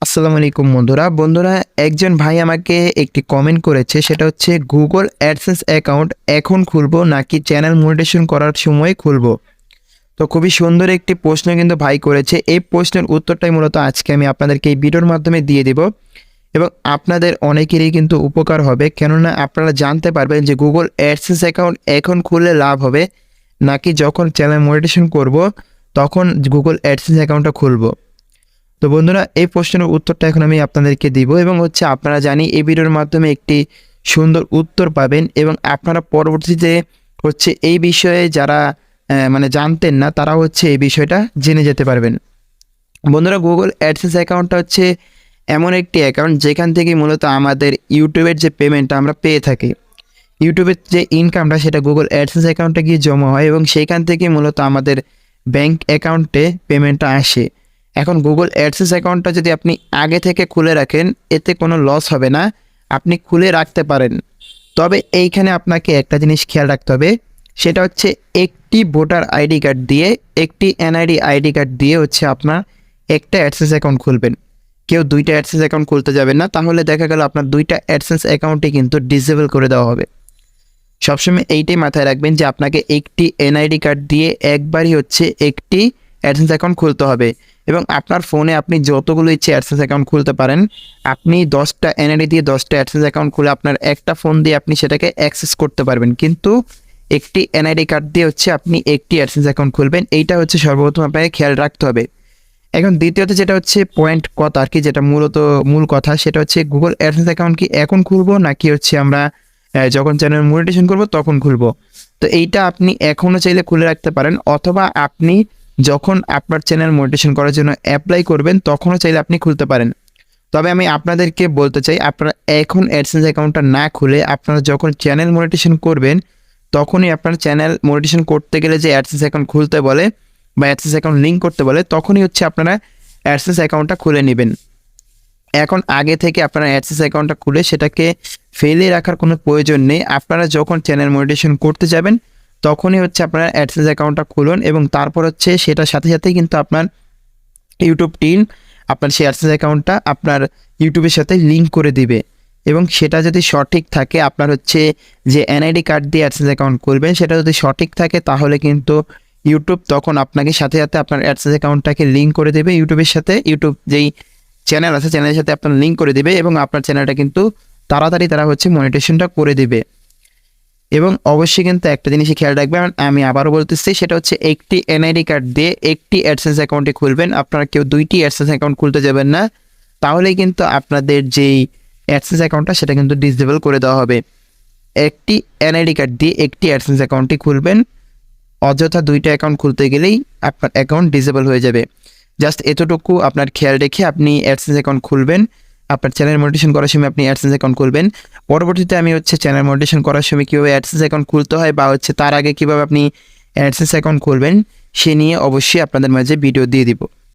আসসালামু আলাইকুম বন্ধুরা একজন ভাই আমাকে একটি কমেন্ট করেছে, সেটা হচ্ছে গুগল অ্যাডসেন্স অ্যাকাউন্ট এখন খুলবো নাকি চ্যানেল মনিটাইজেশন করার সময় খুলবো। তো খুবই সুন্দর একটি প্রশ্ন কিন্তু ভাই করেছে। এই প্রশ্নের উত্তরটাই মূলত আজকে আমি আপনাদেরকে এই ভিডিওর মাধ্যমে দিয়ে দিব এবং আপনাদের অনেকেরই কিন্তু উপকার হবে, কেননা আপনারা জানতে পারবেন যে গুগল অ্যাডসেন্স অ্যাকাউন্ট এখন খুললে লাভ হবে নাকি যখন চ্যানেল মনিটাইজেশন করব তখন গুগল অ্যাডসেন্স অ্যাকাউন্টটা খুলবো। তো বন্ধুরা, এই প্রশ্নের উত্তরটা এখন আমি আপনাদেরকে দিব এবং আপনারা জানি এই ভিডিওর মাধ্যমে একটি সুন্দর উত্তর পাবেন এবং আপনারা পরবর্তীতে এই বিষয়ে যারা জানতেন না তারা এই বিষয়টা জেনে যেতে পারবেন। বন্ধুরা, গুগল অ্যাডসেন্স অ্যাকাউন্টটা এমন একটি অ্যাকাউন্ট যেখান থেকে মূলত আমাদের ইউটিউবের যে পেমেন্টটা আমরা পেয়ে থাকি, ইউটিউবের যে ইনকামটা সেটা গুগল অ্যাডসেন্স অ্যাকাউন্টে গিয়ে জমা হয় এবং সেইখান থেকে মূলত আমাদের ব্যাংক অ্যাকাউন্টে পেমেন্টটা আসে। এখন গুগল অ্যাডসেন্স অ্যাকাউন্টটা যদি আপনি আগে থেকে খুলে রাখেন এতে কোনো লস হবে না, আপনি খুলে রাখতে পারেন। তবে এইখানে আপনাকে একটা জিনিস খেয়াল রাখতে হবে, সেটা একটি ভোটার আইডি কার্ড দিয়ে, একটি এনআইডি আইডি কার্ড দিয়ে আপনার একটা অ্যাডসেন্স অ্যাকাউন্ট খুলবেন। কেউ দুইটা অ্যাডসেন্স অ্যাকাউন্ট খুলতে যাবেন না, তাহলে দেখা গেল আপনার দুইটা অ্যাডসেন্স অ্যাকাউন্টে কিন্তু ডিসেবল করে দেওয়া হবে। সবসময় এইটাই মাথায় রাখবেন যে আপনাকে একটি এনআইডি কার্ড দিয়ে একবারই একটি অ্যাডসেন্স অ্যাকাউন্ট খুলতে হবে এবং আপনার ফোনে আপনি যতগুলো ইচ্ছে অ্যাডসেন্স অ্যাকাউন্ট খুলতে পারেন। আপনি 10টা এনআইডি দিয়ে 10টা অ্যাডসেন্স অ্যাকাউন্ট খুলে আপনার একটা ফোন দিয়ে আপনি সেটাকে অ্যাক্সেস করতে পারবেন, কিন্তু একটি এনআইডি কার্ড দিয়ে আপনি একটি অ্যাডসেন্স অ্যাকাউন্ট খুলবেন। এইটা সর্বপ্রথম আপনাকে খেয়াল রাখতে হবে। এখন দ্বিতীয়ত যেটা পয়েন্ট কথা আর কি, যেটা মূল কথা, সেটা গুগল অ্যাডসেন্স অ্যাকাউন্ট কি এখন খুলবো নাকি আমরা যখন চ্যানেল মনিটাইজেশন করব তখন খুলবো। তো এইটা আপনি এখনও চাইলে খুলে রাখতে পারেন, অথবা আপনি যখন আপনার চ্যানেল মনিটাইজেশন করার জন্য অ্যাপ্লাই করবেন তখনও চাইলে আপনি খুলতে পারেন। তবে আমি আপনাদেরকে বলতে চাই, আপনারা এখন অ্যাডসেন্স অ্যাকাউন্টটা না খুলে আপনারা যখন চ্যানেল মনিটাইজেশন করবেন তখনই আপনার চ্যানেল মনিটাইজেশন করতে গেলে যে অ্যাডসেন্স অ্যাকাউন্ট খুলতে বলে বা অ্যাডসেন্স অ্যাকাউন্ট লিঙ্ক করতে বলে তখনই আপনারা অ্যাডসেন্স অ্যাকাউন্টটা খুলে নেবেন। এখন আগে থেকে আপনারা অ্যাডসেন্স অ্যাকাউন্টটা খুলে সেটাকে ফেলে রাখার কোনো প্রয়োজন নেই। আপনারা যখন চ্যানেল মনিটাইজেশন করতে যাবেন তখনই আপনারা অ্যাডসেন্স অ্যাকাউন্টটা খুলুন এবং তারপর সেটার সাথে সাথেই কিন্তু আপনার ইউটিউব টিম আপনার সেই অ্যাডসেন্স অ্যাকাউন্টটা আপনার ইউটিউবের সাথে লিঙ্ক করে দিবে এবং সেটা যদি সঠিক থাকে, আপনার যে এনআইডি কার্ড দিয়ে অ্যাডসেন্স অ্যাকাউন্ট খুলবেন সেটা যদি সঠিক থাকে তাহলে কিন্তু ইউটিউব তখন আপনাকে সাথে সাথে আপনার অ্যাডসেন্স অ্যাকাউন্টটাকে লিঙ্ক করে দেবে ইউটিউবের সাথে। ইউটিউব যেই চ্যানেল আছে চ্যানেলের সাথে আপনার লিঙ্ক করে দিবে এবং আপনার চ্যানেলটা কিন্তু তাড়াতাড়ি তারা মনিটাইজেশনটা করে দিবে। এবং অবশ্যই কিন্তু একটা জিনিসই খেয়াল রাখবেন, আমি আবারও বলতেছি, সেটা একটি এনআইডি কার্ড দিয়ে একটি অ্যাডসেন্স অ্যাকাউন্টে খুলবেন। আপনারা কেউ দুইটি অ্যাডসেন্স অ্যাকাউন্ট খুলতে যাবেন না, তাহলেই কিন্তু আপনাদের যেই অ্যাডসেন্স অ্যাকাউন্টটা সেটা কিন্তু ডিসেবল করে দেওয়া হবে। একটি এনআইডি কার্ড দিয়ে একটি অ্যাডসেন্স অ্যাকাউন্টে খুলবেন, অযথা দুইটা অ্যাকাউন্ট খুলতে গেলেই আপনার অ্যাকাউন্ট ডিসেবল হয়ে যাবে। জাস্ট এতটুকু আপনার খেয়াল রেখে আপনি অ্যাডসেন্স অ্যাকাউন্ট খুলবেন। আপনার চ্যানেল মনিটাইজেশন করার সময় আপনি অ্যাডসেন্স অ্যাকাউন্ট খুলবেন। পরবর্তীতে আমি চ্যানেল মনিটাইজেশন করার সময় কীভাবে অ্যাডসেন্স অ্যাকাউন্ট খুলতে হয় বা তার আগে কীভাবে আপনি অ্যাডসেন্স অ্যাকাউন্ট খুলবেন সে নিয়ে অবশ্যই আপনাদের মাঝে ভিডিও দিয়ে দিব।